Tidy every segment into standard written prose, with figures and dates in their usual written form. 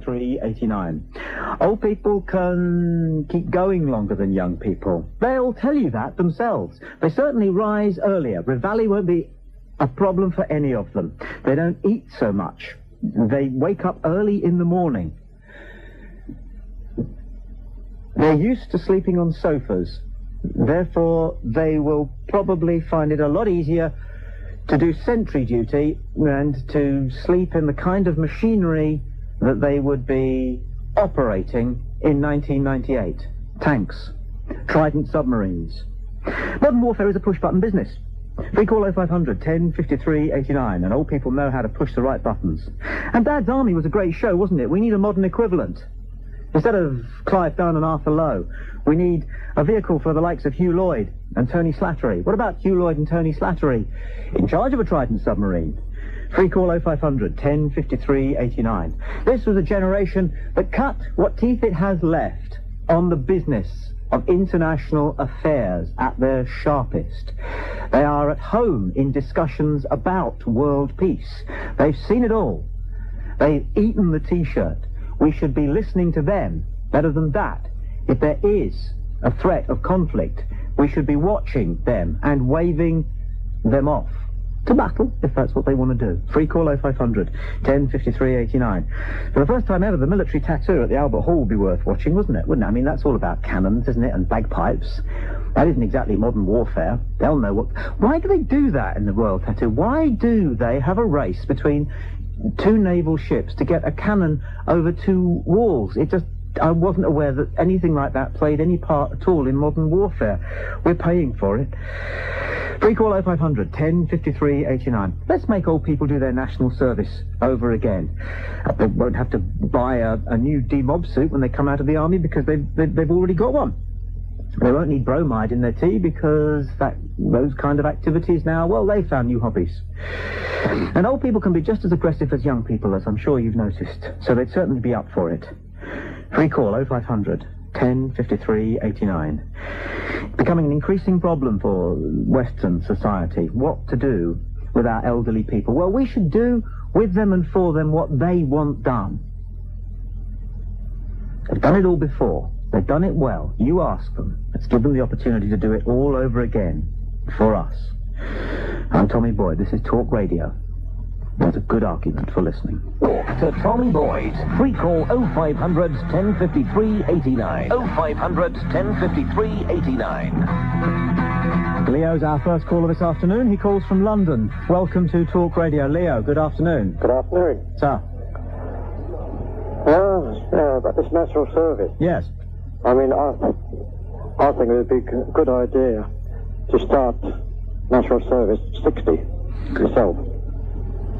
389. Old people can keep going longer than young people. They'll tell you that themselves. They certainly rise earlier. Rivali won't be a problem for any of them. They don't eat so much. They wake up early in the morning. They're used to sleeping on sofas. Therefore, they will probably find it a lot easier to do sentry duty and to sleep in the kind of machinery that they would be operating in 1998. Tanks, Trident submarines. Modern warfare is a push-button business. Free call 0500 10 53 89, and old people know how to push the right buttons. And Dad's Army was a great show, wasn't it? We need a modern equivalent. Instead of Clive Dunn and Arthur Lowe, we need a vehicle for the likes of Hugh Lloyd and Tony Slattery. What about Hugh Lloyd and Tony Slattery in charge of a Trident submarine? Free call 0500 10 53 89. This was a generation that cut what teeth it has left on the business of international affairs at their sharpest. They are at home in discussions about world peace. They've seen it all. They've eaten the T-shirt. We should be listening to them better than that. If there is a threat of conflict, we should be watching them and waving them off to battle, if that's what they want to do. Free call 0500 10 53 89. For the first time ever, the military tattoo at the Albert Hall would be worth watching, wouldn't it? I mean, that's all about cannons, isn't it, and bagpipes. That isn't exactly modern warfare. They'll know what... Why do they do that in the Royal Tattoo? Why do they have a race between two naval ships to get a cannon over two walls? It just... I wasn't aware that anything like that played any part at all in modern warfare. We're paying for it. Free call 0500 10 53 89. Let's make old people do their national service over again. They won't have to buy a new demob suit when they come out of the army because they've already got one. They won't need bromide in their tea because those kind of activities now, well, they've found new hobbies. And old people can be just as aggressive as young people, as I'm sure you've noticed. So they'd certainly be up for it. Free call 0500 10 53 89. Becoming an increasing problem for Western society. What to do with our elderly people? Well, we should do with them and for them what they want done. They've done it all before. They've done it well. You ask them. Let's give them the opportunity to do it all over again for us. I'm Tommy Boyd. This is Talk Radio. There's a good argument for listening. To Tommy Boyd. Free call 0500 1053 89. 0500 1053 89. Leo's our first caller this afternoon. He calls from London. Welcome to Talk Radio. Leo, good afternoon. Good afternoon. Sir. About this national service. Yes. I mean, I think it would be a good idea to start national service at 60 yourself.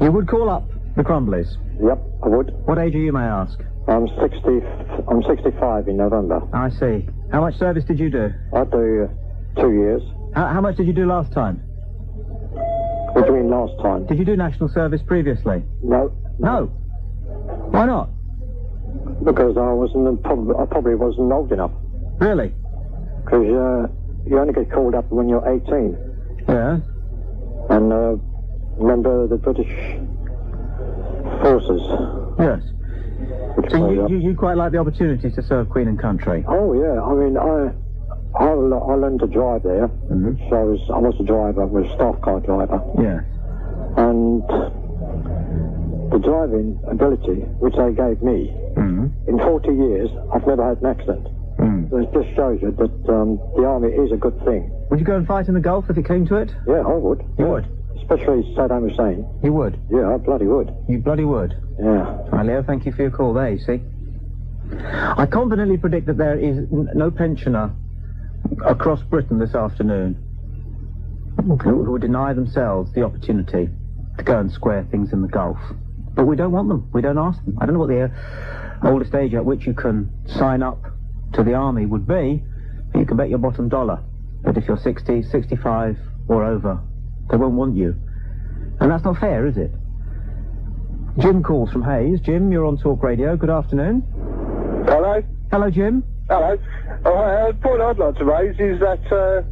You would call up the Crumblies? Yep, I would. What age are you, may I ask? I'm 65 in November. I see. How much service did you do? I do 2 years. How much did you do last time? What do you mean last time? Did you do national service previously? No. No? Why not? Because I probably wasn't old enough. Really? Because you only get called up when you're 18. Yeah. And remember the British forces. Yes. So you quite like the opportunity to serve Queen and country? Oh yeah. I mean, I learned to drive there. Mm-hmm. So I was a driver. I was a staff car driver. Yeah. And the driving ability which they gave me, in 40 years, I've never had an accident. So it just shows you that the army is a good thing. Would you go and fight in the Gulf if it came to it? Yeah, I would. You would? Especially Saddam Hussein. You would? Yeah, I bloody would. You bloody would? Yeah. Right, Leo, thank you for your call there, you see. I confidently predict that there is no pensioner across Britain this afternoon who would deny themselves the opportunity to go and square things in the Gulf. But we don't want them. We don't ask them. I don't know what the oldest age at which you can sign up to the army would be. You can bet your bottom dollar that if you're 60, 65 or over, they won't want you. And that's not fair, is it? Jim calls from Hayes. Jim, you're on Talk Radio. Good afternoon. Hello. Hello, Jim. Hello. The point I'd like to raise is that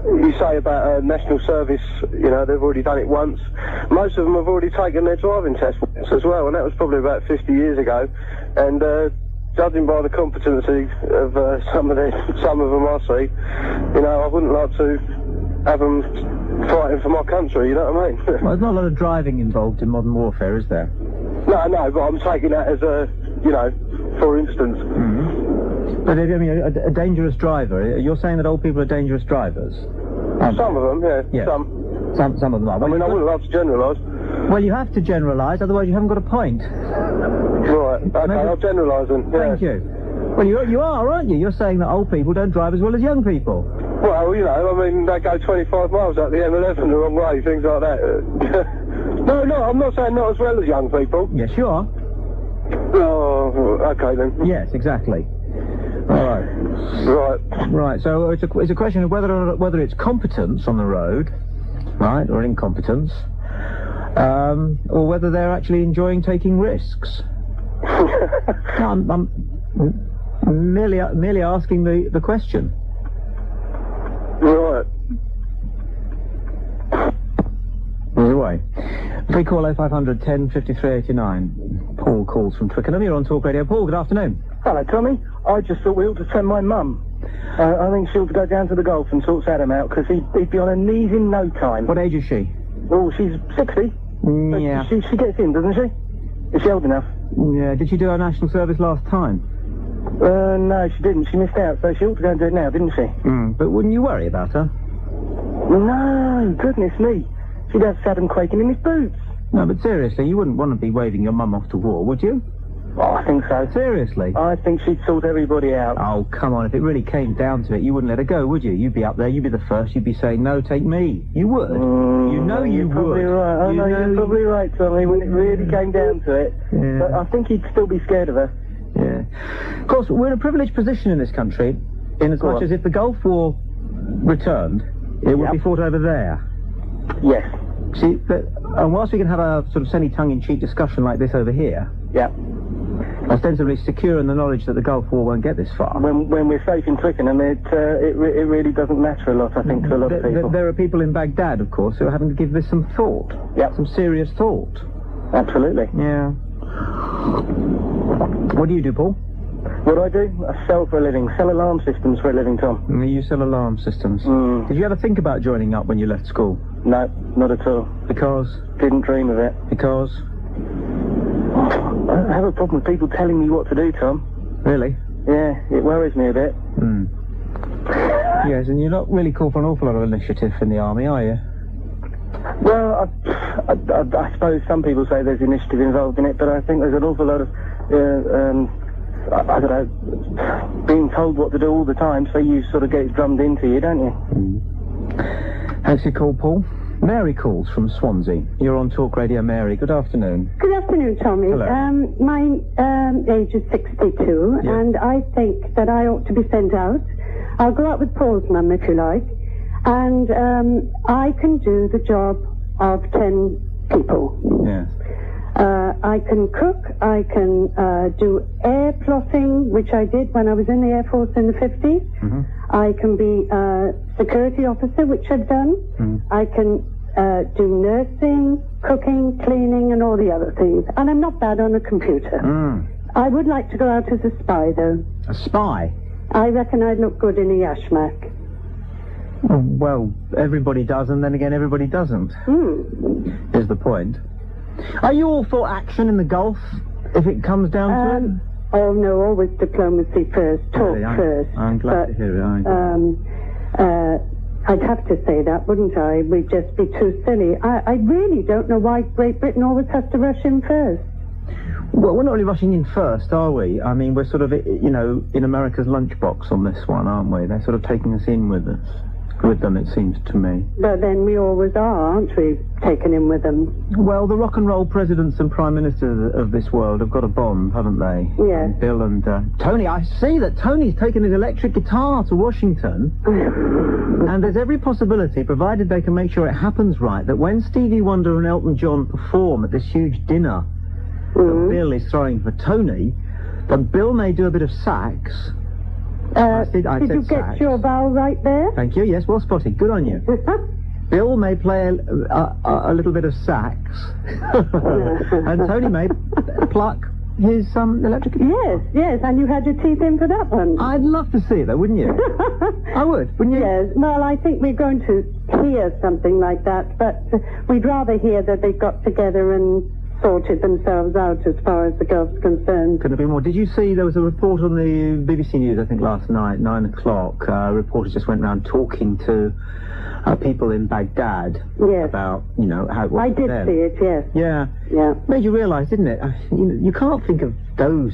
you say about national service, you know, they've already done it once. Most of them have already taken their driving test as well, and that was probably about 50 years ago. And judging by the competency of some of them I see, you know, I wouldn't like to have them fighting for my country, you know what I mean? Well, there's not a lot of driving involved in modern warfare, is there? No, but I'm taking that as a, you know, for instance. Mm-hmm. But, I mean, a dangerous driver, you're saying that old people are dangerous drivers? Some of them, yeah. Some of them are. Well, I mean, I wouldn't like to generalise. Well, you have to generalise, otherwise you haven't got a point. Right, okay, I'll generalise then. Yeah. Thank you. Well, you are, aren't you? You're saying that old people don't drive as well as young people. Well, you know, I mean, they go 25 miles up the M11 the wrong way, things like that. No, I'm not saying not as well as young people. Yes, you are. Oh, okay then. Yes, exactly. All right. Right, so it's a question of whether it's competence on the road, right, or incompetence, or whether they're actually enjoying taking risks. No, I'm merely asking the question. Right. There's a way. Free call 0500 10 53 89. Paul calls from Twickenham. You're on Talk Radio. Paul, good afternoon. Hello, Tommy. I just thought we ought to send my mum. I think she ought to go down to the golf and sort Adam out, because he'd be on her knees in no time. What age is she? Oh, she's 60. Yeah. She gets in, doesn't she? Is she old enough? Yeah. Did she do her national service last time? No, she didn't. She missed out, so she ought to go and do it now, didn't she? But wouldn't you worry about her? No, goodness me. She'd have Saddam quaking in his boots. No, but seriously, you wouldn't want to be waving your mum off to war, would you? Oh, I think so. Seriously? I think she'd sort everybody out. Oh, come on. If it really came down to it, you wouldn't let her go, would you? You'd be up there, you'd be the first, you'd be saying, no, take me. You would. You know you would. Probably right. I know you're probably right, Tommy, when it really came down to it. Yeah. But I think he'd still be scared of her. Yeah. Of course, we're in a privileged position in this country, in as much as if the Gulf War returned, it would be fought over there. Yes. See, and whilst we can have a sort of semi-tongue-in-cheek discussion like this over here, ostensibly secure in the knowledge that the Gulf War won't get this far. When we're safe in Twickenham, it really doesn't matter a lot, I think, to a lot of people. There are people in Baghdad, of course, who are having to give this some thought. Some serious thought. Absolutely. Yeah. What do you do, Paul? What do I do? I sell for a living. Sell alarm systems for a living, Tom. You sell alarm systems. Did you ever think about joining up when you left school? No, not at all. Because? Didn't dream of it. Because? I have a problem with people telling me what to do, Tom. Really? Yeah, it worries me a bit. Yes, and you're not really called for an awful lot of initiative in the army, are you? Well, I suppose some people say there's initiative involved in it, but I think there's an awful lot of, I don't know, being told what to do all the time, so you sort of get it drummed into you, don't you? Thanks for your call, Paul. Mary calls from Swansea. You're on Talk Radio, Mary. Good afternoon. Good afternoon, Tommy. Hello. My age is 62, and I think that I ought to be sent out. I'll go out with Paul's mum, if you like, and I can do the job of 10 people. Yes. I can cook, I can do air plotting, which I did when I was in the Air Force in the 50s. I can be a security officer, which I've done. I can do nursing, cooking, cleaning, and all the other things. And I'm not bad on a computer. I would like to go out as a spy, though. A spy? I reckon I'd look good in a yashmak. Well, everybody does, and then again, everybody doesn't. Is the point. Are you all for action in the Gulf, if it comes down to it? Oh, no, always diplomacy first, talk first. I'm glad to hear it. I'd have to say that, wouldn't I? We'd just be too silly. I really don't know why Great Britain always has to rush in first. Well, we're not really rushing in first, are we? I mean, we're sort of, you know, in America's lunchbox on this one, aren't we? They're sort of taking us in with them, it seems to me. But then we always are, aren't we, taken in with them? Well, the rock and roll presidents and prime ministers of this world have got a bond, haven't they? Yeah. Bill and Tony. I see that Tony's taken his electric guitar to Washington. And there's every possibility, provided they can make sure it happens right, that when Stevie Wonder and Elton John perform at this huge dinner that Bill is throwing for Tony, then Bill may do a bit of sax, Did Did you get your vowel right there? Thank you. Yes, well spotted. Good on you. Bill may play a little bit of sax, and Tony may pluck his electric guitar. Yes, and you had your teeth in for that one. I'd love to see it, though, wouldn't you? I would, wouldn't you? Yes, well, I think we're going to hear something like that, but we'd rather hear that they got together and sorted themselves out as far as the Gulf's concerned. Couldn't have been more. Did you see there was a report on the BBC News, I think last night, 9 o'clock, reporters just went around talking to people in Baghdad about, how it was. I did see it, yes. Yeah. Yeah. Made you realise, didn't it? You can't think of those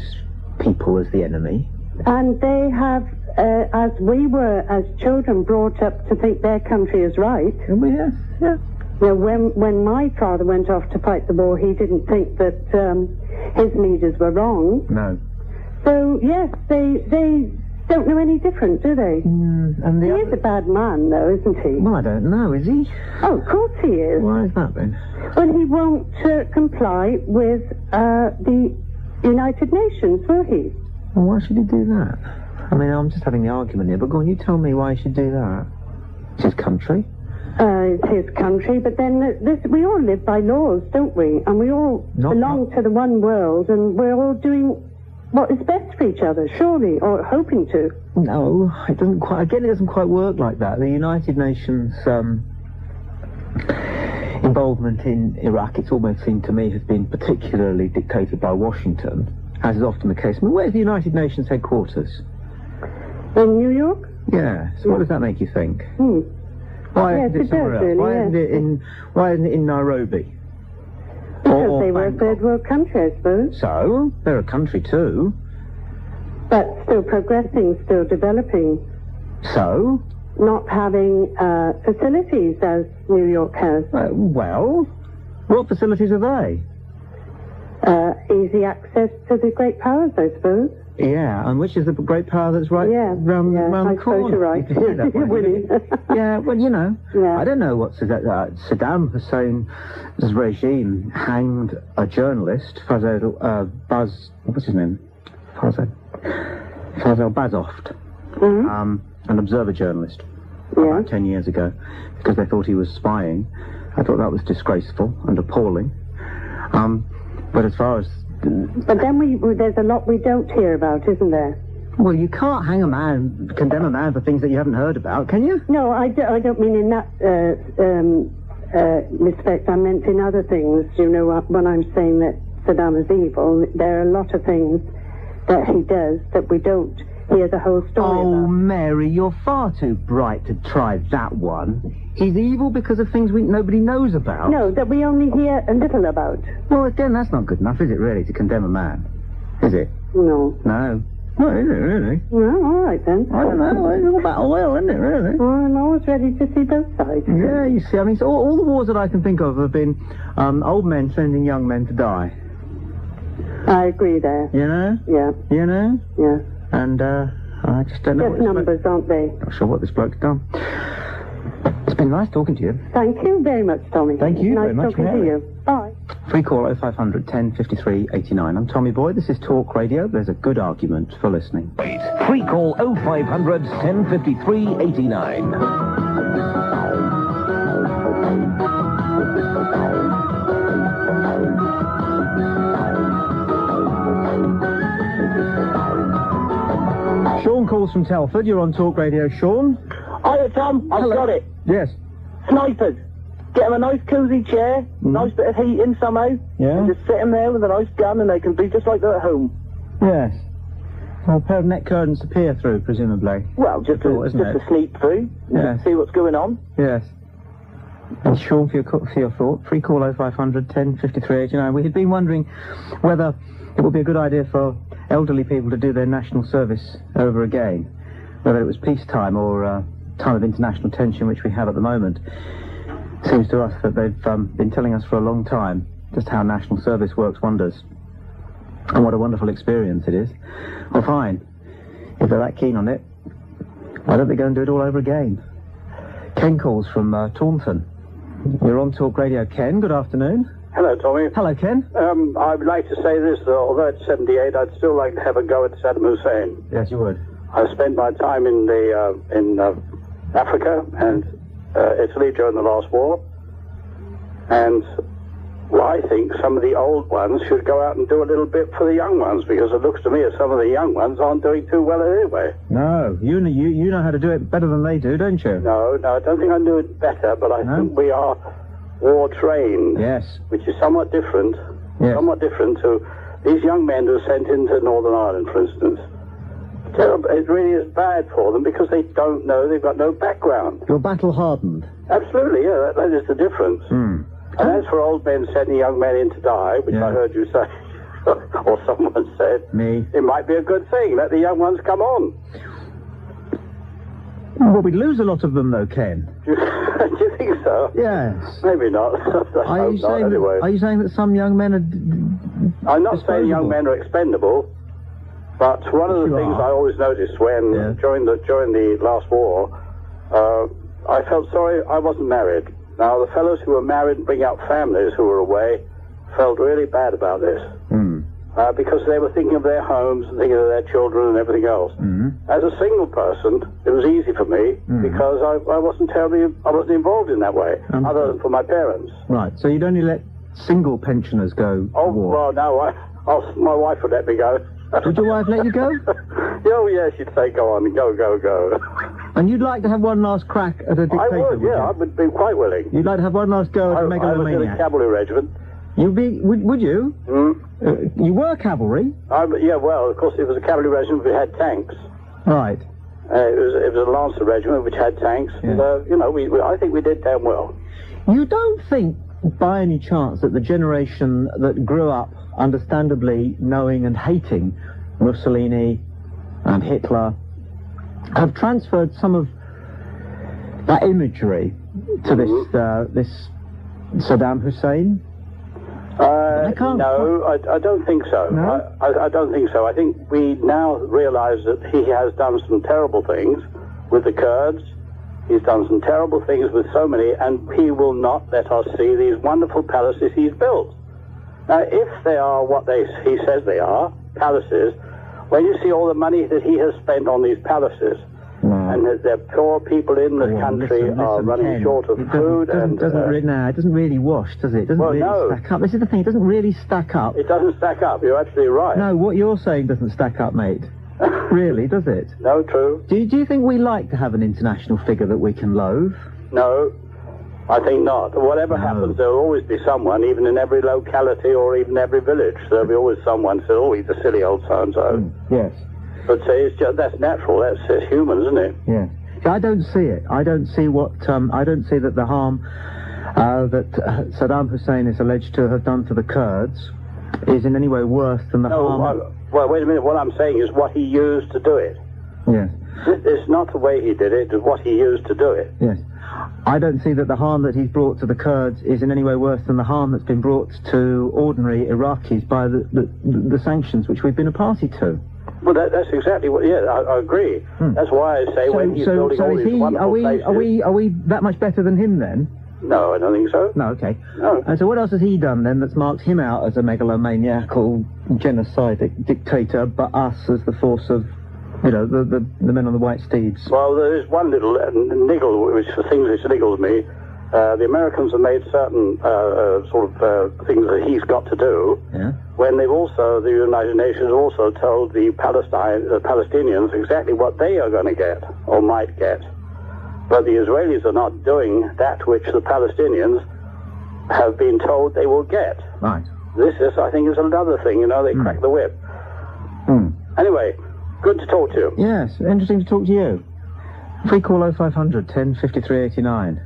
people as the enemy. And they have, as we were as children, brought up to think their country is right. Yes, yes. When my father went off to fight the war, he didn't think that his leaders were wrong. No. So, yes, they don't know any different, do they? And he is a bad man, though, isn't he? Well, I don't know, is he? Oh, of course he is. Why is that, then? Well, he won't comply with the United Nations, will he? Well, why should he do that? I mean, I'm just having the argument here, but go on, you tell me why he should do that. It's his country. It's his country, but then we all live by laws, don't we? And we all belong to the one world, and we're all doing what is best for each other, surely, or hoping to. No, it doesn't quite. Again, it doesn't quite work like that. The United Nations involvement in Iraq, it's almost seemed to me, has been particularly dictated by Washington, as is often the case. I mean, where's the United Nations headquarters? In New York? Yeah. So what does that make you think? Why yes, isn't it somewhere else? Really, Why isn't it in Nairobi? Because they were a third world country, I suppose. So they're a country too. But still progressing, still developing. So? Not having facilities as New York has. Well, what facilities are they? Easy access to the great powers, I suppose. Yeah, and which is the great power that's right round the corner? You're right. You're winning. Yeah, well, I don't know what Saddam Hussein's regime hanged a journalist, Fazal Bazoft, an observer journalist, about 10 years ago, because they thought he was spying. I thought that was disgraceful and appalling. But as far as... But then there's a lot we don't hear about, isn't there? Well, you can't condemn a man for things that you haven't heard about, can you? No, I don't mean in that respect. I meant in other things. When I'm saying that Saddam is evil, there are a lot of things that he does that we don't hear the whole story about. Oh, Mary, you're far too bright to try that one. He's evil because of things nobody knows about. No, that we only hear a little about. Well, again, that's not good enough, is it, really, to condemn a man? Is it? No. No. What is it, really? Well, all right, then. I don't know. It's all about oil, isn't it, really? Well, I'm always ready to see both sides. Yeah, you see, I mean, so all the wars that I can think of have been old men sending young men to die. I agree there. You know? Yeah. You know? Yeah. And, I just don't know just numbers, aren't they? Not sure what this bloke's done. It's been nice talking to you. Thank you very much, Tommy. Thank you very much, Nice talking to you. Bye. Free call 0500 1053 89. I'm Tommy Boyd. This is Talk Radio. There's a good argument for listening. Free call 0500 1053 89. Sean calls from Telford. You're on Talk Radio, Sean. Hiya, Tom. I've got it. Yes. Snipers. Get them a nice cosy chair, nice bit of heating somehow, and just sit them there with a nice gun, and they can be just like they're at home. Yes. Well, a pair of net curtains to peer through, presumably. Well, just to sneak through, and see what's going on. Yes. And Sean, for your thought, free call 0500 1053 89. We had been wondering whether it would be a good idea for elderly people to do their national service over again, whether it was peacetime or time of international tension, which we have at the moment. Seems to us that they've been telling us for a long time just how national service works wonders and what a wonderful experience it is. Well, fine. If they're that keen on it, why don't they go and do it all over again? Ken calls from Taunton. You're on Talk Radio, Ken. Good afternoon. Hello, Tommy. Hello, Ken. I would like to say this, though, although it's 78, I'd still like to have a go at Saddam Hussein. Yes, you would. I spent my time in Africa and Italy during the last war, and well, I think some of the old ones should go out and do a little bit for the young ones, because it looks to me as some of the young ones aren't doing too well anyway. No, you know how to do it better than they do, don't you? No, I don't think I do it better, but I think we are war trained. Yes. Which is somewhat different. Yes. Somewhat different to these young men who are sent into Northern Ireland, for instance. It really is bad for them because they don't know, they've got no background. You're battle hardened. Absolutely, yeah, that is the difference. And as for old men sending young men in to die, which I heard you say, or someone said, it might be a good thing. Let the young ones come on. Well, we'd lose a lot of them, though, Ken. Do you think so? Yes. Maybe not. Are you saying that some young men are... I'm not saying young men are expendable, but one of the things I always noticed when, during the last war, I felt sorry I wasn't married. Now, the fellows who were married and bring out families who were away felt really bad about this. Because they were thinking of their homes and thinking of their children and everything else. As a single person, it was easy for me because I wasn't involved in that way, other than for my parents. Right, so you'd only let single pensioners go to war? Well, no, my wife would let me go. Would your wife let you go? Oh, yeah, she'd say, go on, go. And you'd like to have one last crack at a dictator? I would, I would be quite willing. You'd like to have one last go at a megalomaniac? I was in a cavalry regiment. Would you? You were cavalry? Well, of course, it was a cavalry regiment which had tanks. Right. It was a Lancer regiment which had tanks. Yeah. And, I think we did damn well. You don't think, by any chance, that the generation that grew up, understandably knowing and hating Mussolini and Hitler, have transferred some of that imagery to this Saddam Hussein? No, I don't think so. No? I don't think so. I think we now realize that he has done some terrible things with the Kurds. He's done some terrible things with so many, and he will not let us see these wonderful palaces he's built. Now, if they are what he says they are, palaces, when you see all the money that he has spent on these palaces, and that the poor people in the country are running Ken, short of food, it doesn't really wash, does it? It doesn't stack up. This is the thing, it doesn't really stack up. It doesn't stack up, you're absolutely right. No, what you're saying doesn't stack up, mate. Really, does it? No, true. Do you think we like to have an international figure that we can loathe? No, I think not. Whatever happens, there'll always be someone, even in every locality or even every village. There'll be always someone who says, oh, he's a silly old so-and-so. Yes. But that's natural. That's human, isn't it? Yeah. See, I don't see it. I don't see I don't see that the harm that Saddam Hussein is alleged to have done to the Kurds is in any way worse than the harm... Well, wait a minute. What I'm saying is what he used to do it. Yes. It's not the way he did it, it's what he used to do it. Yes. I don't see that the harm that he's brought to the Kurds is in any way worse than the harm that's been brought to ordinary Iraqis by the sanctions which we've been a party to. Well, that's exactly what... Yeah, I agree. That's why I say when he's building all these wonderful places... Are we that much better than him, then? No, I don't think so. No, okay. No. And so what else has he done, then, that's marked him out as a megalomaniacal genocidal dictator, but us as the force of, the men on the white steeds? Well, there is one little niggle, things which niggles me. The Americans have made certain things that he's got to do, when the United Nations also told the Palestinians exactly what they are going to get, or might get. But the Israelis are not doing that which the Palestinians have been told they will get. Right. This I think, is another thing, they crack the whip. Anyway, good to talk to you. Yes, interesting to talk to you. Free call 0500 10 53 89.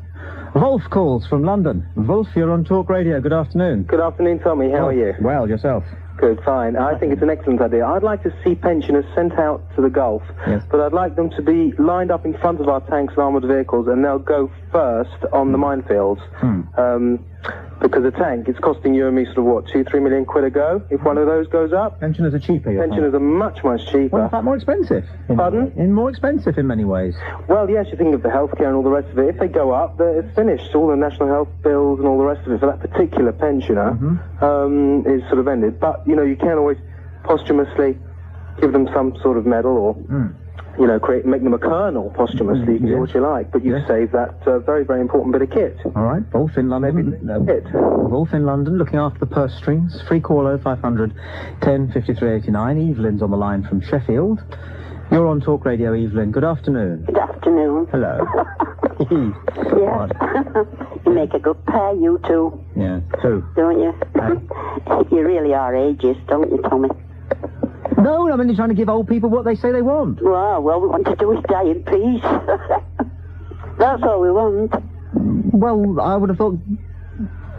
Wolf calls from London. Wolf, you're on Talk Radio. Good afternoon. Good afternoon, Tommy. How are you? Well, yourself? Good, fine. I think it's an excellent idea. I'd like to see pensioners sent out to the Gulf, but I'd like them to be lined up in front of our tanks and armoured vehicles, and they'll go first on the minefields. Because a tank, it's costing you and me sort of, 2-3 million quid a go, if one of those goes up. Pensioners are cheaper, Pensioners are much cheaper. Well, in fact, more expensive. Pardon? More expensive in many ways. Well, yes, you think of the healthcare and all the rest of it. If they go up, it's finished. All the national health bills and all the rest of it for that particular pensioner is sort of ended. But, you can always posthumously give them some sort of medal or you know, make them a colonel posthumously, you can do what you like, but you've saved that very, very important bit of kit. All right, both in London. Both in London, looking after the purse strings. Free call 0500 10 53 89. Evelyn's on the line from Sheffield. You're on Talk Radio, Evelyn. Good afternoon. Good afternoon. Hello. Yeah. You make a good pair, you two. Yeah. Who? Don't you? You really are ageist, don't you, Tommy? No, I'm only trying to give old people what they say they want. Well, we want to do is die in peace. That's all we want. Well, I would have thought...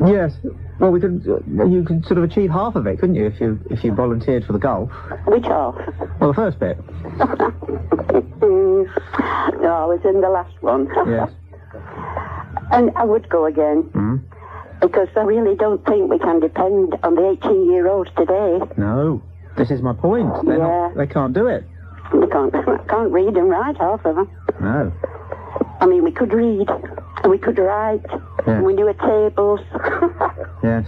Yes. Well, you could sort of achieve half of it, couldn't you, if you volunteered for the golf? Which half? Well, the first bit. No, I was in the last one. Yes. And I would go again. Because I really don't think we can depend on the 18-year-olds today. No. This is my point. They can't do it. They can't read and write, half of them. No. I mean, we could read, and we could write, and we knew our tables. Yes.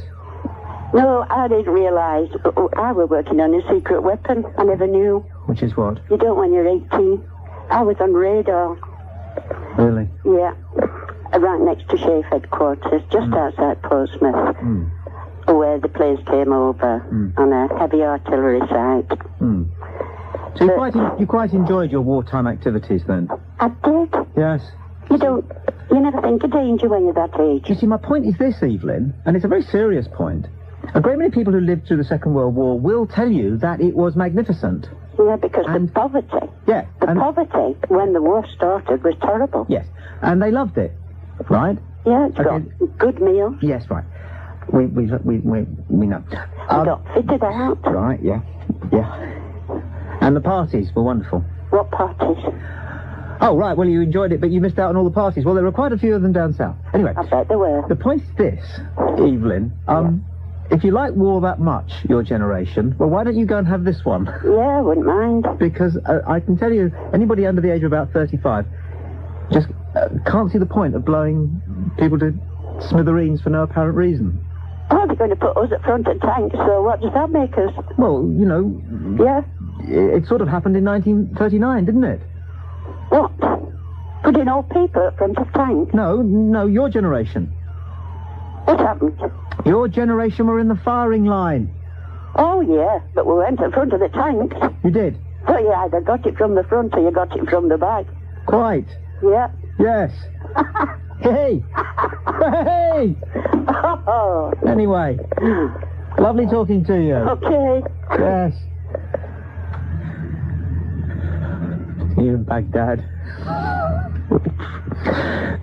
No, I didn't realise I was working on a secret weapon. I never knew. Which is what? You don't when you're 18. I was on radar. Really? Yeah. Right next to Shafe headquarters, just outside Portsmouth. Where the planes came over on a heavy artillery site. So you quite enjoyed your wartime activities then? I did. Yes. You never think of danger when you're that age. You see, my point is this, Evelyn, and it's a very serious point. A great many people who lived through the Second World War will tell you that it was magnificent. Yeah, because the poverty. Yeah. The poverty when the war started was terrible. Yes. And they loved it, right? Yeah, it's got good meals. Yes, right. We know. We got fitted out. Right, yeah. And the parties were wonderful. What parties? Oh, right, well, you enjoyed it, but you missed out on all the parties. Well, there were quite a few of them down south. Anyway. I bet there were. The point is this, Evelyn. If you like war that much, your generation, well, why don't you go and have this one? Yeah, I wouldn't mind. Because I can tell you, anybody under the age of about 35 just can't see the point of blowing people to smithereens for no apparent reason. Oh, they're going to put us at front of tanks, so what does that make us? Well, you know... Yeah? It sort of happened in 1939, didn't it? What? Putting old people at front of tanks? No, your generation. What happened? Your generation were in the firing line. Oh, yeah, but we went at front of the tanks. You did? So you either got it from the front or you got it from the back. Quite. Yeah. Yes. Hey! Hey! Oh. Anyway, lovely talking to you. Okay. Yes. See you in Baghdad.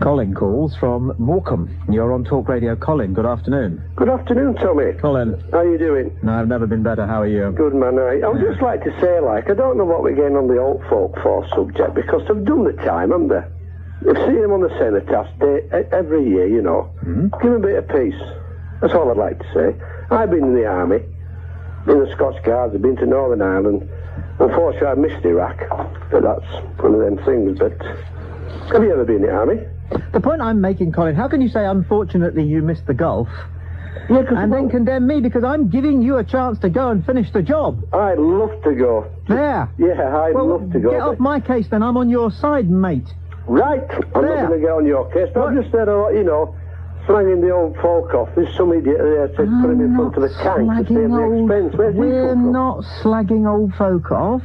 Colin calls from Morecambe. You're on Talk Radio. Colin, good afternoon. Good afternoon, Tommy. Colin. How are you doing? No, I've never been better. How are you? Good, man. I would just like to say, I don't know what we're getting on the old folk for subject, because they've done the time, haven't they? You've seen them on the Cenotaph Day every year, you know. Give them a bit of peace. That's all I'd like to say. I've been in the army, been in the Scots Guards, I've been to Northern Ireland. Unfortunately, I missed Iraq, but that's one of them things. But have you ever been in the army? The point I'm making, Colin, how can you say, unfortunately, you missed the Gulf, and then condemn me because I'm giving you a chance to go and finish the job? I'd love to go. There. Yeah, I'd love to go. Get off my case, then. I'm on your side, mate. Right. I'm not going to get on your case, but I'm just there, slanging the old folk off. There's some idiot there to put him in front of the tank to save the expense. We're not slagging old folk off.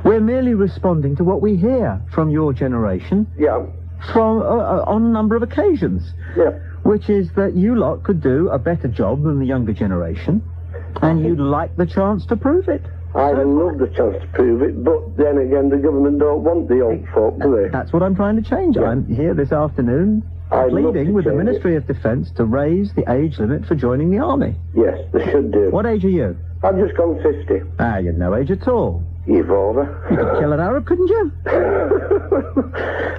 We're merely responding to what we hear from your generation. Yeah. From on a number of occasions. Yeah. Which is that you lot could do a better job than the younger generation, and you'd like the chance to prove it. I'd love the chance to prove it, but then again, the government don't want the old folk, do they? That's what I'm trying to change. Yeah. I'm here this afternoon pleading with the Ministry of Defence to raise the age limit for joining the army. Yes, they should do. What age are you? I've just gone 50. Ah, you're no age at all. You've over. You could kill an Arab, couldn't you?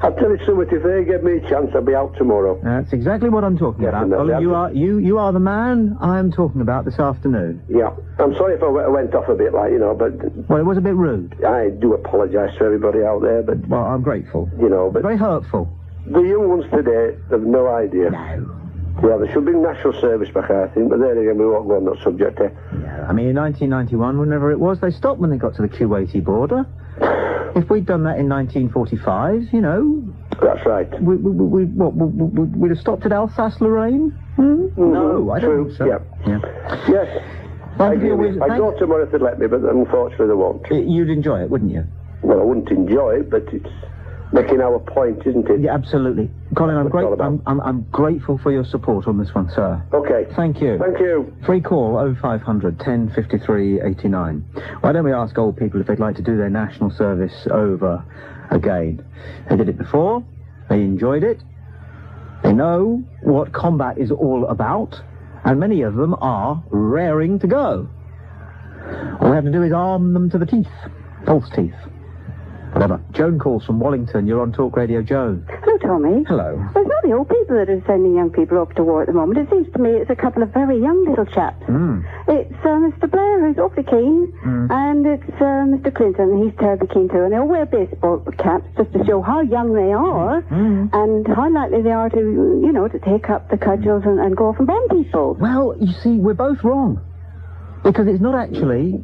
I'll tell you something, if they give me a chance, I'll be out tomorrow. That's exactly what I'm talking about. Colin, you are the man I'm talking about this afternoon. Yeah. I'm sorry if I went off a bit, but... Well, it was a bit rude. I do apologise to everybody out there, but... Well, I'm grateful. But... Very hurtful. The young ones today have no idea. No. Yeah, there should be national service back, I think, but there again, we won't go on that subject here. Yeah, I mean, in 1991, whenever it was, they stopped when they got to the Kuwaiti border. If we'd done that in 1945, you know... That's right. We'd have stopped at Alsace-Lorraine? No, I don't think so. Yeah. Yes. My daughter might have let me, but unfortunately they won't. You'd enjoy it, wouldn't you? Well, I wouldn't enjoy it, but it's making our point, isn't it? Yeah, absolutely. Colin, I'm grateful for your support on this one, sir. Okay. Thank you. Thank you. Free call 0500 10 53 89. Why don't we ask old people if they'd like to do their national service over again? They did it before. They enjoyed it. They know what combat is all about. And many of them are raring to go. All we have to do is arm them to the teeth. False teeth. Whatever. Joan calls from Wallington. You're on Talk Radio, Joan. Hello, Tommy. Hello. Well, it's not the old people that are sending young people off to war at the moment. It seems to me it's a couple of very young little chaps. It's Mr. Blair, who's awfully keen, and it's Mr. Clinton. He's terribly keen too. And they all wear baseball caps just to show how young they are and how likely they are to, you know, to take up the cudgels and go off and bomb people. Well, you see, we're both wrong. Because it's not actually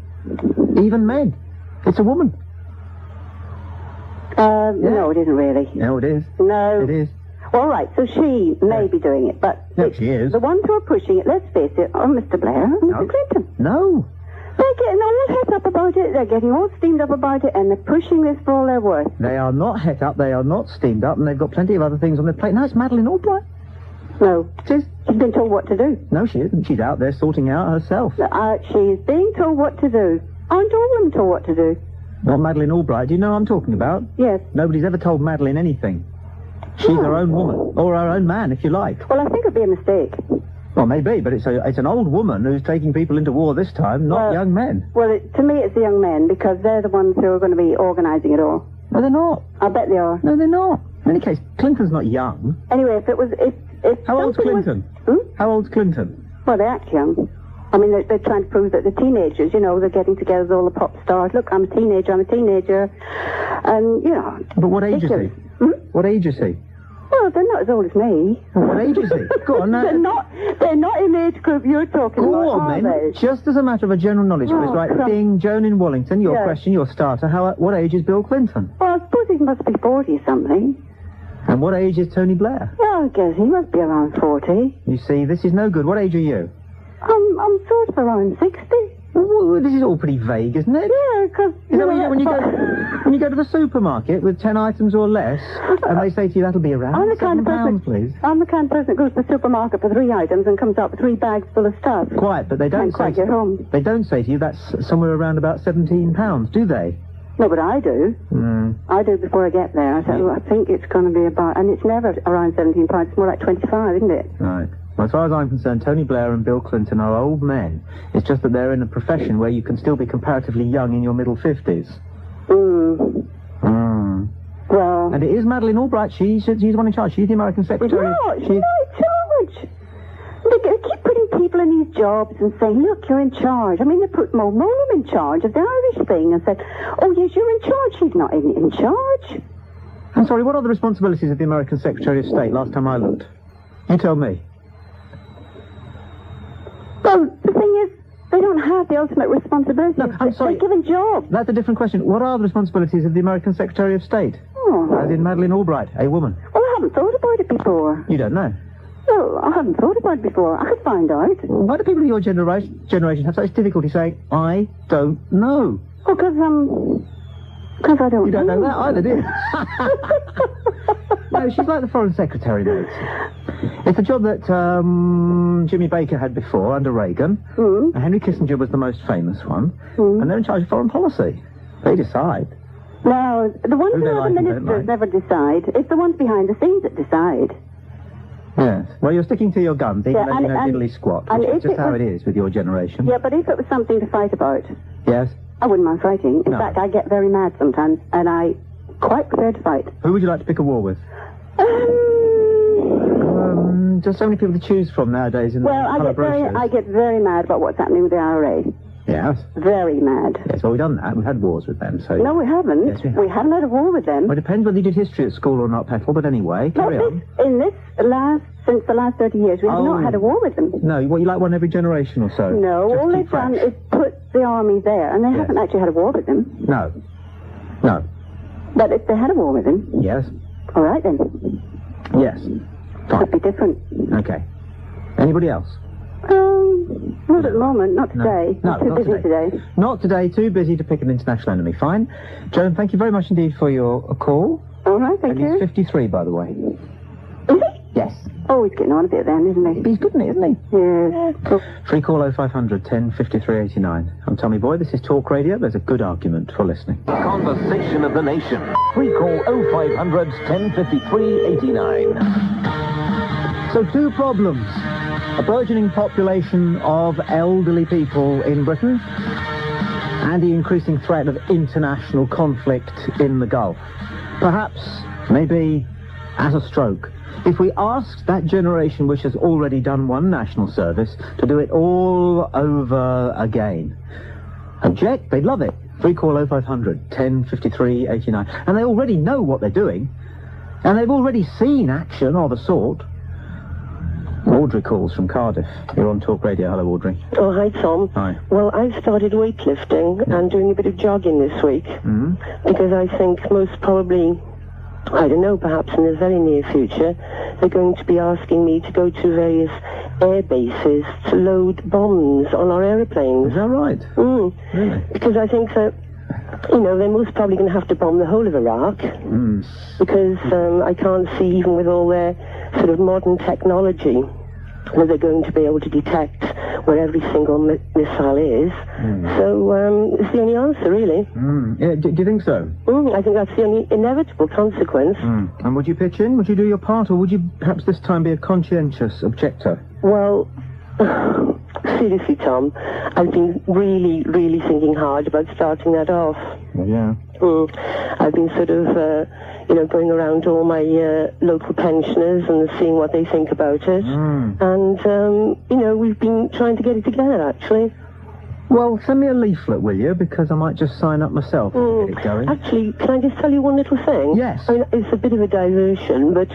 even men. It's a woman. No, it isn't really. No, it is. No. It is. All right, so she may be doing it, but... No, she is. The ones who are pushing it, let's face it, are Mr. Blair and Mr. Clinton. No. They're getting all het up about it, they're getting all steamed up about it, and they're pushing this for all they're worth. They are not het up, they are not steamed up, and they've got plenty of other things on their plate. No, it's Madeleine Albright. No. It is. She's been told what to do. No, she isn't. She's out there sorting out herself. She's being told what to do. Aren't all women told what to do? What, Madeleine Albright? Do you know what I'm talking about? Yes. Nobody's ever told Madeleine anything. She's her own woman. Or her own man, if you like. Well, I think it'd be a mistake. Well, maybe, but it's an old woman who's taking people into war this time, not young men. Well, to me, it's the young men, because they're the ones who are going to be organising it all. No, they're not. I bet they are. No, they're not. In any case, Clinton's not young. Anyway, if it was... How old's Clinton? How old's Clinton? Well, they act young. I mean, they're trying to prove that the teenagers, you know, they're getting together with all the pop stars. Look, I'm a teenager. And, you know... But what age is he? What age is he? Well, they're not as old as me. What age is he? Go on, now. They're not in the age group you're talking about, are they? Just as a matter of a general knowledge quiz, right? Ding, Joan in Wallington, your question, your starter. What age is Bill Clinton? Well, I suppose he must be 40-something. And what age is Tony Blair? Well, I guess he must be around 40. You see, this is no good. What age are you? I'm sort of around 60. Well, this is all pretty vague, isn't it? Yeah, because... when you go to the supermarket with 10 items or less, and they say to you, that'll be around £7, please. I'm the kind of person that goes to the supermarket for 3 items and comes out with 3 bags full of stuff. Quite, but they don't say... get home. They don't say to you that's somewhere around about £17, do they? No, but I do. I do before I get there. I say, I think it's going to be about... And it's never around £17. It's more like 25, isn't it? Right. Well, as far as I'm concerned, Tony Blair and Bill Clinton are old men. It's just that they're in a profession where you can still be comparatively young in your middle 50s. Well... And it is Madeleine Albright. She's the one in charge. She's the American Secretary. No, she's not in charge. They keep putting people in these jobs and saying, look, you're in charge. I mean, they put Mo Monum in charge of the Irish thing and said, oh, yes, you're in charge. She's not in charge. I'm sorry, what are the responsibilities of the American Secretary of State last time I looked? You tell me. Well, the thing is, they don't have the ultimate responsibility. No, I'm sorry. They're given jobs. That's a different question. What are the responsibilities of the American Secretary of State? As in Madeleine Albright, a woman. Well, I haven't thought about it before. You don't know? Well, I haven't thought about it before. I could find out. Why do people of your generation have such difficulty saying, I don't know? Well, because I don't know. You don't know that either, do you? No, she's like the Foreign Secretary, mate. It's a job that Jimmy Baker had before, under Reagan. And Henry Kissinger was the most famous one. And they're in charge of foreign policy. They decide. No, the ones who are the ministers never decide. It's the ones behind the scenes that decide. Yes. Well, you're sticking to your guns, even though you know diddly squat, which is just how it is with your generation. Yeah, but if it was something to fight about... Yes? I wouldn't mind fighting. In fact, I get very mad sometimes, and I quite prefer to fight. Who would you like to pick a war with? There's so many people to choose from nowadays in the colour brochures. I get very mad about what's happening with the IRA. Yes? Very mad. Yes, well, we've done that. We've had wars with them, so... No, we haven't. Yes, we haven't had a war with them. Well, it depends whether you did history at school or not, Petal, but anyway, carry on. Since the last 30 years, we have not had a war with them. No, what, you like one every generation or so? No, all they've done is put the army there, and they haven't actually had a war with them. No. But if they had a war with him... Yes. All right, then. Yes. Fine. Could be different. Okay. Anybody else? Not at the moment, not today. No, I'm too busy today. Not today, too busy to pick an international enemy. Fine. Joan, thank you very much indeed for your call. All right, thank you. He's 53, by the way. Is he? Yes. Oh, he's getting on a bit then, isn't he? He's good, isn't he? Yes. Free call 0500 10 53 89. I'm Tommy Boyd. This is Talk Radio. There's a good argument for listening. Conversation of the nation. Free call 0500 10 53 89. So, two problems. A burgeoning population of elderly people in Britain and the increasing threat of international conflict in the Gulf. Perhaps, maybe, as a stroke. If we asked that generation which has already done one national service to do it all over again, object, they'd love it. Free call 0500 10 53 89. And they already know what they're doing, and they've already seen action of a sort. Audrey calls from Cardiff. You're on Talk Radio. Hello, Audrey. Oh, hi, Tom. Hi. Well, I've started weightlifting and doing a bit of jogging this week because I think most probably, I don't know, perhaps in the very near future, they're going to be asking me to go to various air bases to load bombs on our aeroplanes. Is that right? Really? Because I think that, you know, they're most probably going to have to bomb the whole of Iraq because I can't see, even with all their sort of modern technology, that they're going to be able to detect where every single missile is. So it's the only answer, really. Yeah, do you think so? I think that's the only inevitable consequence. And would you pitch in? Would you do your part, or would you perhaps this time be a conscientious objector? Well, seriously, Tom, I've been really, really thinking hard about starting that off. Yeah. I've been sort of, going around to all my local pensioners and seeing what they think about it. And, we've been trying to get it together, actually. Well, send me a leaflet, will you? Because I might just sign up myself and get it going. Actually, can I just tell you one little thing? Yes. I mean, it's a bit of a diversion, but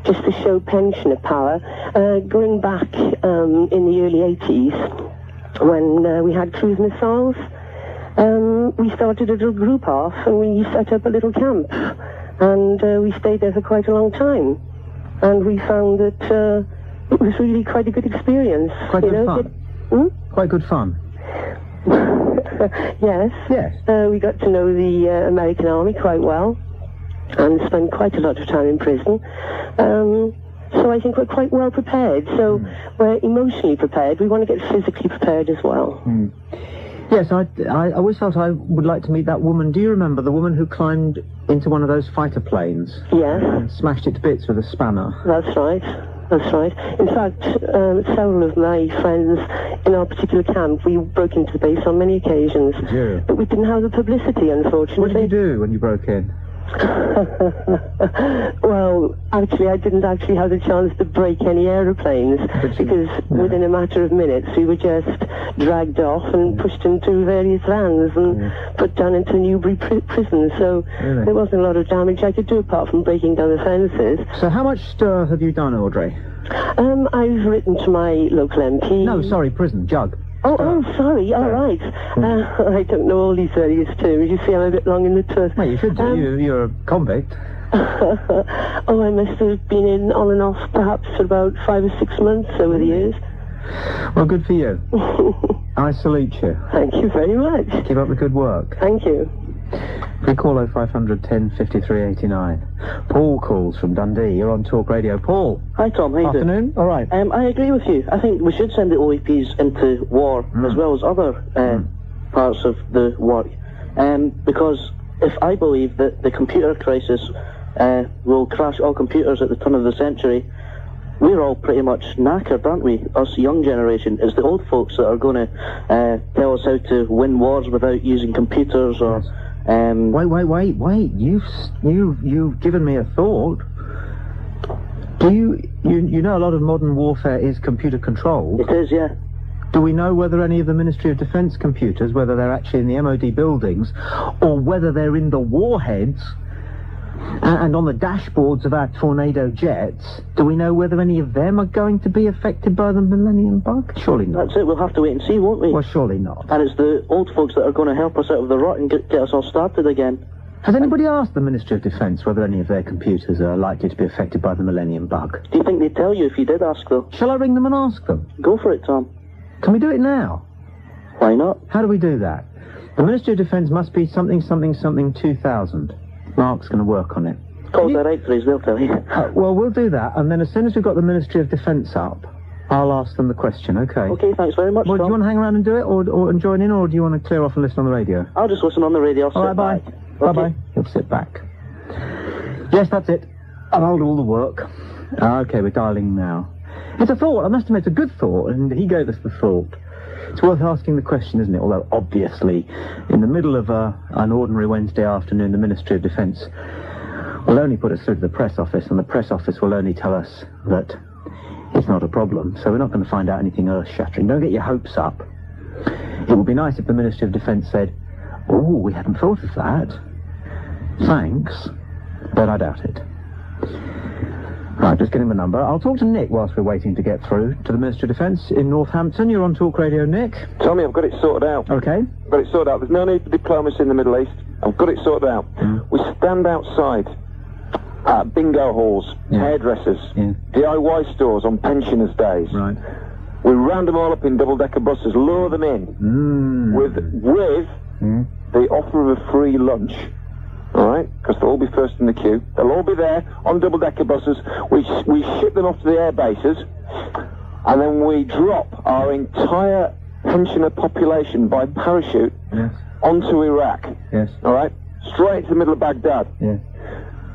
just to show pensioner power, going back in the early 80s, when we had cruise missiles, we started a little group off and we set up a little camp. And we stayed there for quite a long time. And we found that it was really quite a good experience. Quite good fun? Quite good fun. Yes. We got to know the American Army quite well and spent quite a lot of time in prison. So I think we're quite well prepared. So we're emotionally prepared. We want to get physically prepared as well. Yes, I always felt I would like to meet that woman. Do you remember the woman who climbed into one of those fighter planes? Yes. And smashed it to bits with a spanner? That's right. That's right. In fact, several of my friends in our particular camp, we broke into the base on many occasions. Did you? But we didn't have the publicity, unfortunately. What did you do when you broke in? Well, actually, I didn't actually have the chance to break any aeroplanes because within a matter of minutes we were just dragged off and pushed into various vans and put down into Newbury prison. So there wasn't a lot of damage I could do apart from breaking down the fences. So how much stir have you done, Audrey? I've written to my local MP. No, sorry, prison, jug. Oh, sorry. All right. I don't know all these various terms. You see, I'm a bit long in the tooth. Well, you should do. You're a convict. Oh, I must have been in on and off perhaps for about 5 or 6 months over the years. Well, good for you. I salute you. Thank you very much. Keep up the good work. Thank you. Free call 0500 10 53 89. Paul calls from Dundee. You're on Talk Radio. Paul. Hi, Tom. How you doing? Afternoon. All right. I agree with you. I think we should send the OEPs into war as well as other parts of the work. Because if I believe that the computer crisis will crash all computers at the turn of the century, we're all pretty much knackered, aren't we? Us young generation. It's the old folks that are going to tell us how to win wars without using computers or... Wait. You've given me a thought. Do you know a lot of modern warfare is computer controlled? It is, yeah. Do we know whether any of the Ministry of Defence computers, whether they're actually in the MOD buildings, or whether they're in the warheads and on the dashboards of our Tornado jets, do we know whether any of them are going to be affected by the Millennium Bug? Surely not. That's it, we'll have to wait and see, won't we? Well, surely not. And it's the old folks that are going to help us out of the rut and get us all started again. Has anybody asked the Ministry of Defence whether any of their computers are likely to be affected by the Millennium Bug? Do you think they'd tell you if you did ask, though? Shall I ring them and ask them? Go for it, Tom. Can we do it now? Why not? How do we do that? The Ministry of Defence must be something 2000. Mark's going to work on it. Call directories, they'll tell you. Well, we'll do that, and then as soon as we've got the Ministry of Defence up, I'll ask them the question, okay? Okay, thanks very much, Well, Tom. do you want to hang around and do it, or and join in, or do you want to clear off and listen on the radio? I'll just listen on the radio. All right, bye. Bye-bye. He'll sit back. Yes, that's it. And I'll do all the work. Okay, we're dialing now. It's a thought. I must admit, it's a good thought, and he gave us the thought. It's worth asking the question, isn't it? Although, obviously, in the middle of an ordinary Wednesday afternoon, the Ministry of Defence will only put us through to the press office, and the press office will only tell us that it's not a problem. So we're not going to find out anything earth-shattering. Don't get your hopes up. It would be nice if the Ministry of Defence said, "Oh, we hadn't thought of that. Thanks." But I doubt it. Right, just getting the number. I'll talk to Nick whilst we're waiting to get through to the Ministry of Defence in Northampton. You're on Talk Radio, Nick. Tommy, I've got it sorted out. Okay. I've got it sorted out. There's no need for diplomacy in the Middle East. I've got it sorted out. We stand outside bingo halls, hairdressers, DIY stores on pensioners' days. Right. We round them all up in double-decker buses, lure them in with the offer of a free lunch. All right, because they'll all be first in the queue. They'll all be there on double-decker buses. We ship them off to the air bases, and then we drop our entire pensioner population by parachute onto Iraq. Yes. All right, straight to the middle of Baghdad. Yes.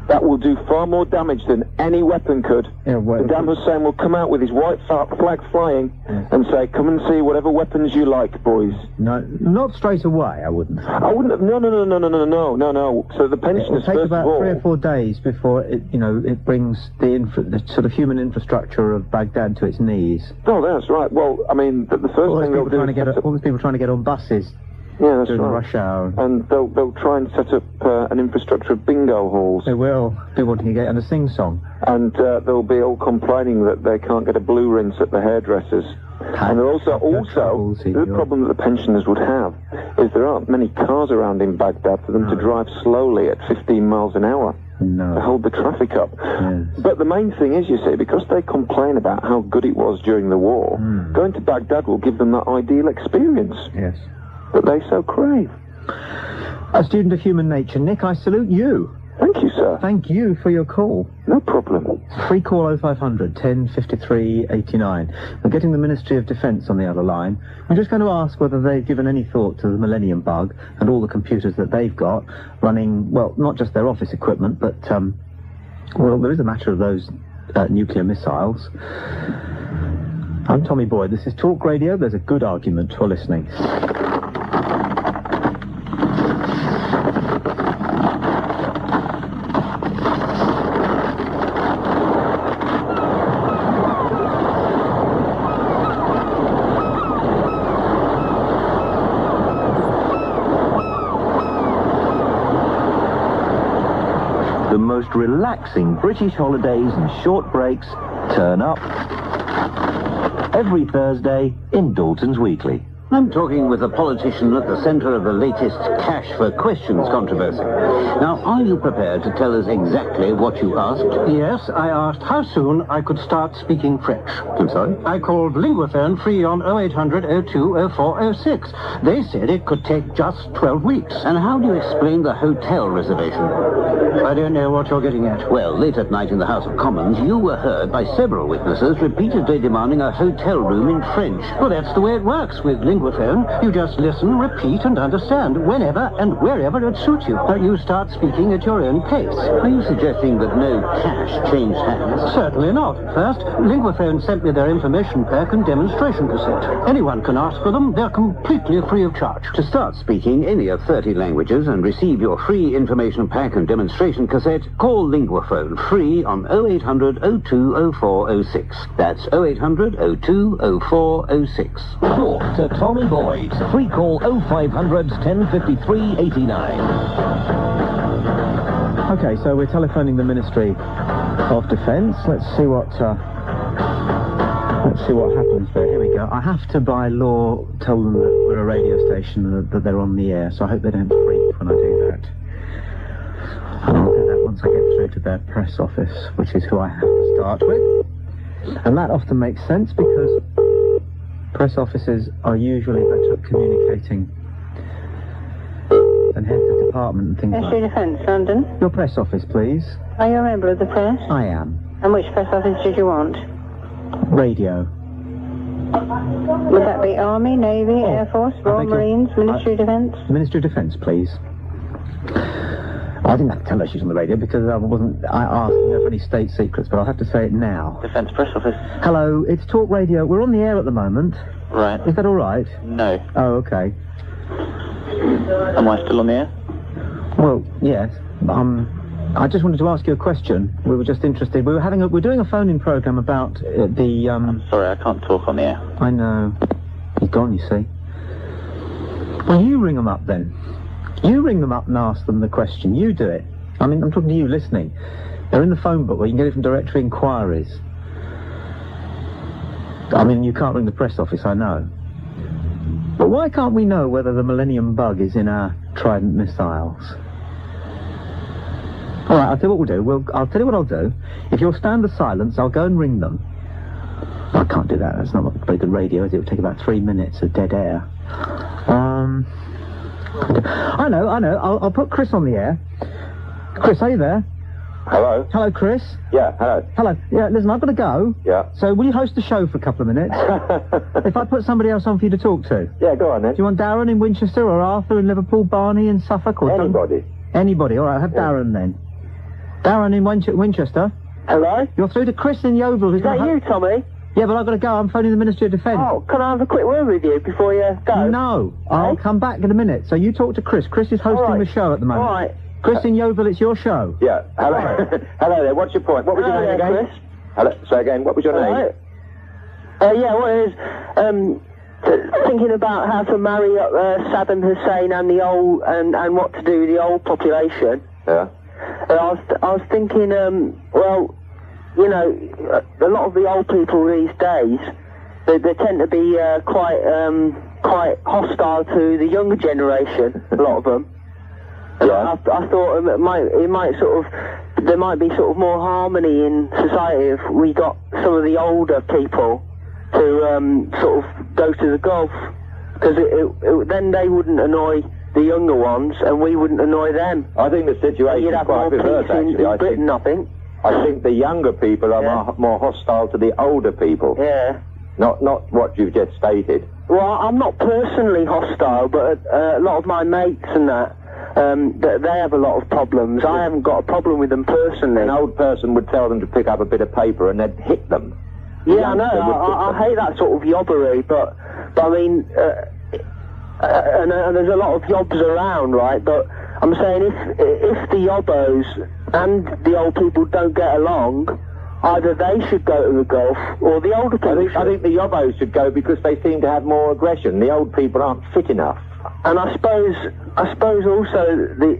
That will do far more damage than any weapon could. Saddam Hussein will come out with his white flag flying and say, "Come and see whatever weapons you like, boys." No, not straight away, I wouldn't. I wouldn't have. No. So the pensioners, It will take first about of all, 3 or 4 days before it brings the sort of human infrastructure of Baghdad to its knees. Oh, that's right. Well, I mean, the first thing they'll do all these people trying to get on buses. Yeah, that's during right. the rush hour. And they'll try and set up an infrastructure of bingo halls. They will. They want to get on a sing-song. And they'll be all complaining that they can't get a blue rinse at the hairdressers. And also the problem that the pensioners would have is there aren't many cars around in Baghdad for them to drive slowly at 15 miles an hour. No. To hold the traffic up. Yes. But the main thing is, you see, because they complain about how good it was during the war, going to Baghdad will give them that ideal experience. Yes. That they so crave. A student of human nature, Nick, I salute you. Thank you, sir. Thank you for your call. No problem. Free call 0500 1053 89. We're getting the Ministry of Defence on the other line. I'm just going to ask whether they've given any thought to the Millennium Bug and all the computers that they've got running, well, not just their office equipment, but, well, there is a matter of those nuclear missiles. I'm Tommy Boyd. This is Talk Radio. There's a good argument for listening. The most relaxing British holidays and short breaks turn up every Thursday in Dalton's Weekly. I'm talking with a politician at the centre of the latest Cash for Questions controversy. Now, are you prepared to tell us exactly what you asked? Yes, I asked how soon I could start speaking French. I'm sorry? I called Linguaphone free on 0800 02 0406. They said it could take just 12 weeks. And how do you explain the hotel reservation? I don't know what you're getting at. Well, late at night in the House of Commons, you were heard by several witnesses repeatedly demanding a hotel room in French. Well, that's the way it works with Linguaphone. You just listen, repeat, and understand whenever and wherever it suits you. You start speaking at your own pace. Are you suggesting that no cash changed hands? Certainly not. First, Linguaphone sent me their information pack and demonstration cassette. Anyone can ask for them. They're completely free of charge. To start speaking any of 30 languages and receive your free information pack and demonstration cassette, call Linguaphone free on 0800 02 0406. That's 0800 02 0406. Talk to Tommy Boyds. Free call 0500 1053 89. Okay, so we're telephoning the Ministry of Defence. Let's see what happens there. Here we go. I have to, by law, tell them that we're a radio station and that they're on the air, so I hope they don't freak when I do that. And I'll do that once I get through to their press office, which is who I have to start with. And that often makes sense because press offices are usually better at communicating than heads of department and things Ministry like of Defence, London. Your press office, please. Are you a member of the press? I am. And which press office did you want? Radio. Would that be Army, Navy, Air Force, Royal Marines, Ministry of Defence? Ministry of Defence, please. I didn't have to tell her she's on the radio because I asked her for any state secrets, but I'll have to say it now. Defence Press Office. Hello, it's Talk Radio. We're on the air at the moment. Right. Is that all right? No. Oh, okay. Am I still on the air? Well, yes. I just wanted to ask you a question. We were just interested. We're doing a phone-in program about the. I'm sorry, I can't talk on the air. I know. He's gone, you see. Well, you ring them up then. You ring them up and ask them the question. You do it. I mean, I'm talking to you listening. They're in the phone book where you can get it from directory inquiries. I mean, you can't ring the press office, I know. But why can't we know whether the Millennium Bug is in our Trident missiles? All right, I'll tell you what we'll do. I'll tell you what I'll do. If you'll stand the silence, I'll go and ring them. I can't do that. That's not very good radio, is it? It would take about 3 minutes of dead air. I know. I'll put Chris on the air. Chris, are you there? Hello? Hello, Chris? Yeah, hello. Hello. Yeah, listen, I've got to go. Yeah. So will you host the show for a couple of minutes? If I put somebody else on for you to talk to? Yeah, go on then. Do you want Darren in Winchester or Arthur in Liverpool, Barney in Suffolk? Or Anybody. Anybody. All right, I'll have Darren then. Darren in Winchester. Hello? You're through to Chris in Yeovil. Is that you, Tommy? Yeah, but I've got to go. I'm phoning the Ministry of Defence. Oh, can I have a quick word with you before you go? No. I'll come back in a minute. So you talk to Chris. Chris is hosting the show at the moment. All right. Chris in Yeovil, it's your show. Yeah. Hello. Hello there. What's your point? What was your name again? Chris. Hello. Say again. What was your name? Yeah, what it is, thinking about how to marry up Saddam Hussein and the old, and what to do with the old population. Yeah. I was thinking, well, you know, a lot of the old people these days, they tend to be quite hostile to the younger generation. A lot of them. Yeah. I thought it might sort of, there might be sort of more harmony in society if we got some of the older people to sort of go to the Gulf, because then they wouldn't annoy the younger ones, and we wouldn't annoy them. I think the situation is quite reversed, actually. In Britain, I think. I think the younger people are more hostile to the older people. Yeah. Not what you've just stated. Well, I'm not personally hostile, but a lot of my mates and that, they have a lot of problems. I haven't got a problem with them personally. An old person would tell them to pick up a bit of paper and they'd hit them. Yeah, I know. I hate that sort of yobbery, but I mean, and there's a lot of yobs around, right? But I'm saying if the yobbos and the old people don't get along, either they should go to the Gulf or the older people. I think the yobbos should go because they seem to have more aggression. The old people aren't fit enough. And I suppose also the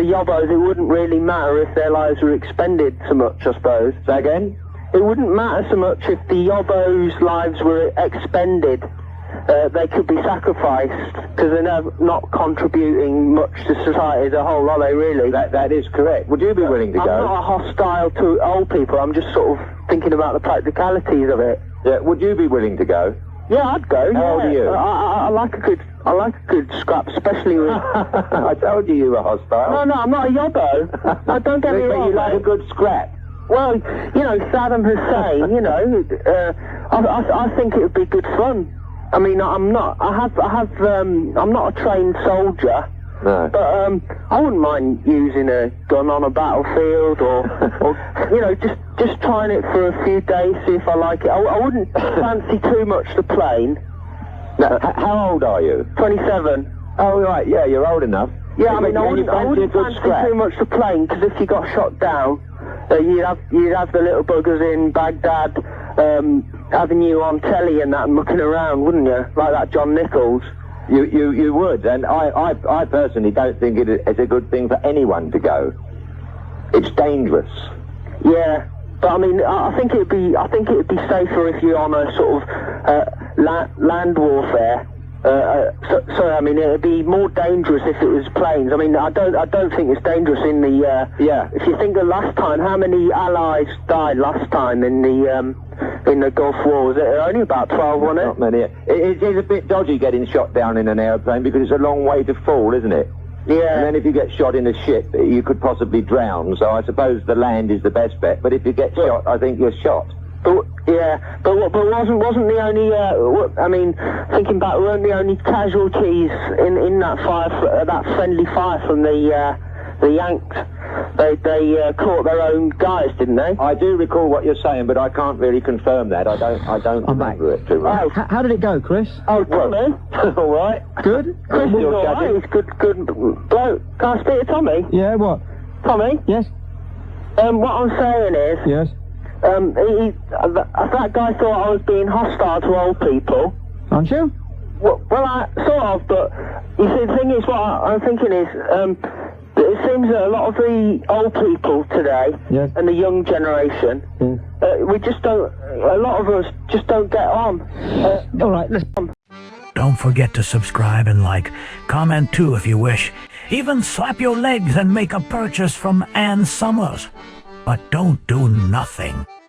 yobbos, it wouldn't really matter if their lives were expended so much, I suppose. Say again? It wouldn't matter so much if the yobbos' lives were expended. They could be sacrificed because they're not contributing much to society as a whole, are they really? That is correct. Would you be willing to go? I'm not hostile to old people. I'm just sort of thinking about the practicalities of it. Yeah. Would you be willing to go? Yeah, I'd go. How old are you? I like a good scrap, especially with. I told you were hostile. No, I'm not a yobbo. No, don't get me wrong. You like a good scrap. Well, you know, Saddam Hussein. You know, I think it would be good fun. I mean, I'm not a trained soldier. No. But I wouldn't mind using a gun on a battlefield or you know, just trying it for a few days, see if I like it. I wouldn't fancy too much the plane. No, how old are you? 27. Oh, right, yeah, you're old enough. Yeah, I mean, I wouldn't fancy too much the plane, because if you got shot down, you'd have the little buggers in Baghdad having you on telly and that and mucking around, wouldn't you? Like that John Nichols. You would, and I personally don't think it's a good thing for anyone to go. It's dangerous. Yeah, but I mean, I think it'd be safer if you're on a sort of land warfare, Sorry, I mean, it'd be more dangerous if it was planes. I mean, I don't think it's dangerous in the, Yeah. If you think of last time, how many Allies died last time in the Gulf War? Was it only about 12, wasn't it? Not many. It is a bit dodgy getting shot down in an aeroplane because it's a long way to fall, isn't it? Yeah. And then if you get shot in a ship, you could possibly drown. So I suppose the land is the best bet. But if you get shot, I think you're shot. But wasn't the only? I mean, thinking back, weren't the only casualties in that fire, that friendly fire from the Yanks? They caught their own guys, didn't they? I do recall what you're saying, but I can't really confirm that. I don't remember it too much. How did it go, Chris? Oh, Tommy. All right. Good? Chris is all right. He's good bloke. Can I speak to Tommy? Yeah, what? Tommy? Yes? What I'm saying is... Yes? that guy thought I was being hostile to old people. Aren't you? Well, I sort of, but you see, the thing is, what I'm thinking is, it seems that a lot of the old people today and the young generation, we just don't. A lot of us just don't get on. All right, let's. Don't forget to subscribe and like. Comment too if you wish. Even slap your legs and make a purchase from Ann Summers. But don't do nothing.